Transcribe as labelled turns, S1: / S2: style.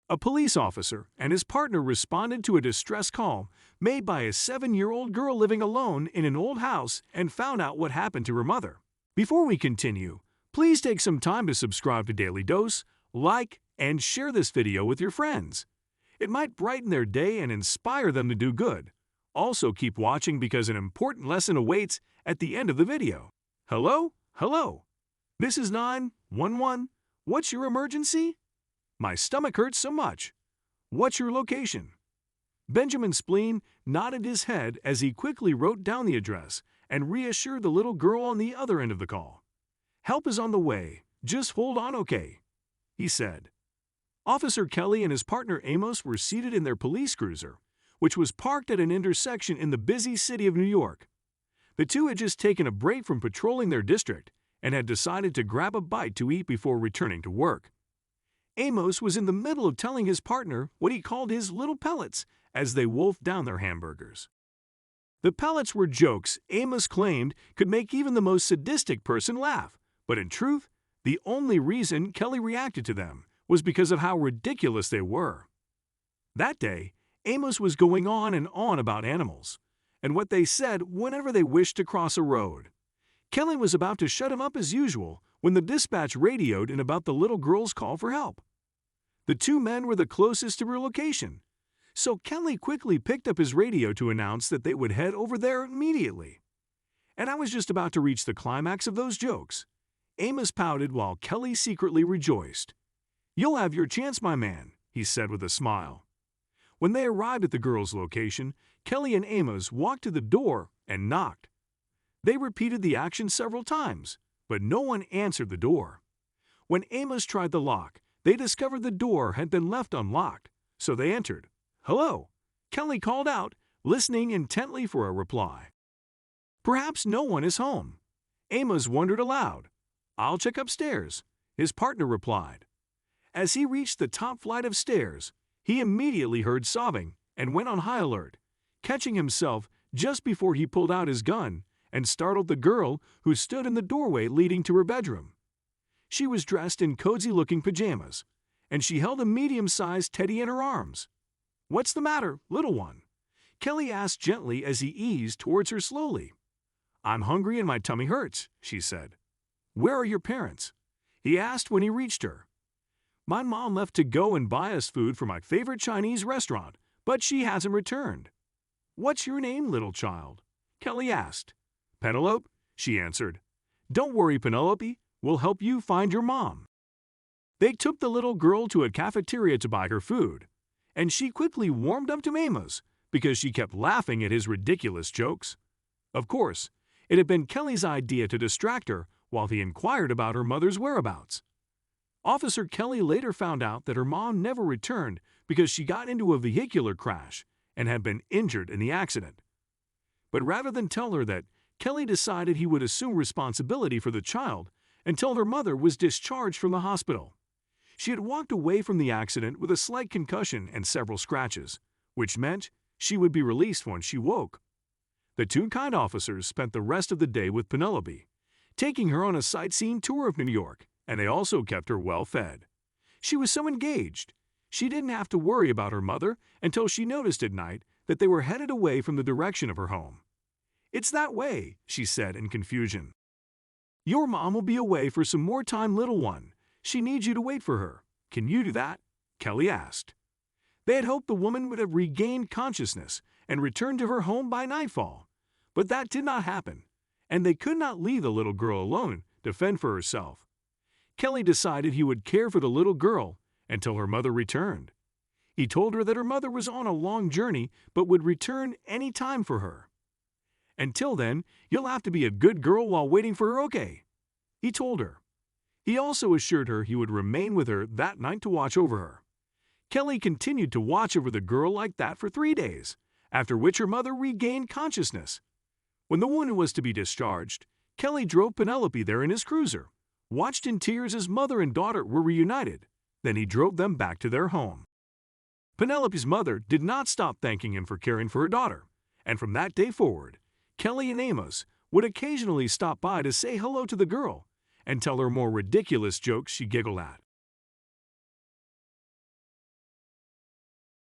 S1: A police officer and his partner responded to a distress call made by a 7-year-old girl living alone in an old house and found out what happened to her mother. Before we continue, please take some time to subscribe to Daily Dose, like, and share this video with your friends. It might brighten their day and inspire them to do good. Also, keep watching because an important lesson awaits at the end of the video. Hello? Hello? This is 911. What's your emergency? My stomach hurts so much. What's your location? Benjamin Spleen nodded his head as he quickly wrote down the address and reassured the little girl on the other end of the call. Help is on the way. Just hold on, okay? He said. Officer Kelly and his partner Amos were seated in their police cruiser, which was parked at an intersection in the busy city of New York. The two had just taken a break from patrolling their district and had decided to grab a bite to eat before returning to work. Amos was in the middle of telling his partner what he called his little pellets as they wolfed down their hamburgers. The pellets were jokes Amos claimed could make even the most sadistic person laugh, but in truth, the only reason Kelly reacted to them was because of how ridiculous they were. That day, Amos was going on and on about animals, and what they said whenever they wished to cross a road. Kelly was about to shut him up as usual when the dispatch radioed in about the little girl's call for help. The two men were the closest to her location, so Kelly quickly picked up his radio to announce that they would head over there immediately. And I was just about to reach the climax of those jokes. Amos pouted while Kelly secretly rejoiced. "You'll have your chance, my man," he said with a smile. When they arrived at the girl's location, Kelly and Amos walked to the door and knocked. They repeated the action several times, but no one answered the door. When Amos tried the lock, they discovered the door had been left unlocked, so they entered. "Hello," Kelly called out, listening intently for a reply. Perhaps no one is home. Amos wondered aloud. "I'll check upstairs," his partner replied. As he reached the top flight of stairs, he immediately heard sobbing and went on high alert, catching himself just before he pulled out his gun and startled the girl who stood in the doorway leading to her bedroom. She was dressed in cozy-looking pajamas, and she held a medium-sized teddy in her arms. "What's the matter, little one?" Kelly asked gently as he eased towards her slowly. "I'm hungry and my tummy hurts," she said. "Where are your parents?" he asked when he reached her. "My mom left to go and buy us food from my favorite Chinese restaurant, but she hasn't returned." "What's your name, little child?" Kelly asked. "Penelope," she answered. "Don't worry, Penelope. We'll help you find your mom." They took the little girl to a cafeteria to buy her food, and she quickly warmed up to Amos because she kept laughing at his ridiculous jokes. Of course, it had been Kelly's idea to distract her while he inquired about her mother's whereabouts. Officer Kelly later found out that her mom never returned because she got into a vehicular crash and had been injured in the accident. But rather than tell her that, Kelly decided he would assume responsibility for the child until her mother was discharged from the hospital. She had walked away from the accident with a slight concussion and several scratches, which meant she would be released once she woke. The two kind officers spent the rest of the day with Penelope, taking her on a sightseeing tour of New York, and they also kept her well fed. She was so engaged, she didn't have to worry about her mother until she noticed at night that they were headed away from the direction of her home. "It's that way," she said in confusion. "Your mom will be away for some more time, little one. She needs you to wait for her. Can you do that?" Kelly asked. They had hoped the woman would have regained consciousness and returned to her home by nightfall, but that did not happen, and they could not leave the little girl alone to fend for herself. Kelly decided he would care for the little girl until her mother returned. He told her that her mother was on a long journey but would return any time for her. "Until then, you'll have to be a good girl while waiting for her, okay?" he told her. He also assured her he would remain with her that night to watch over her. Kelly continued to watch over the girl like that for 3 days, after which her mother regained consciousness. When the woman was to be discharged, Kelly drove Penelope there in his cruiser, watched in tears as mother and daughter were reunited, then he drove them back to their home. Penelope's mother did not stop thanking him for caring for her daughter, and from that day forward, Kelly and Amos would occasionally stop by to say hello to the girl and tell her more ridiculous jokes she giggled at.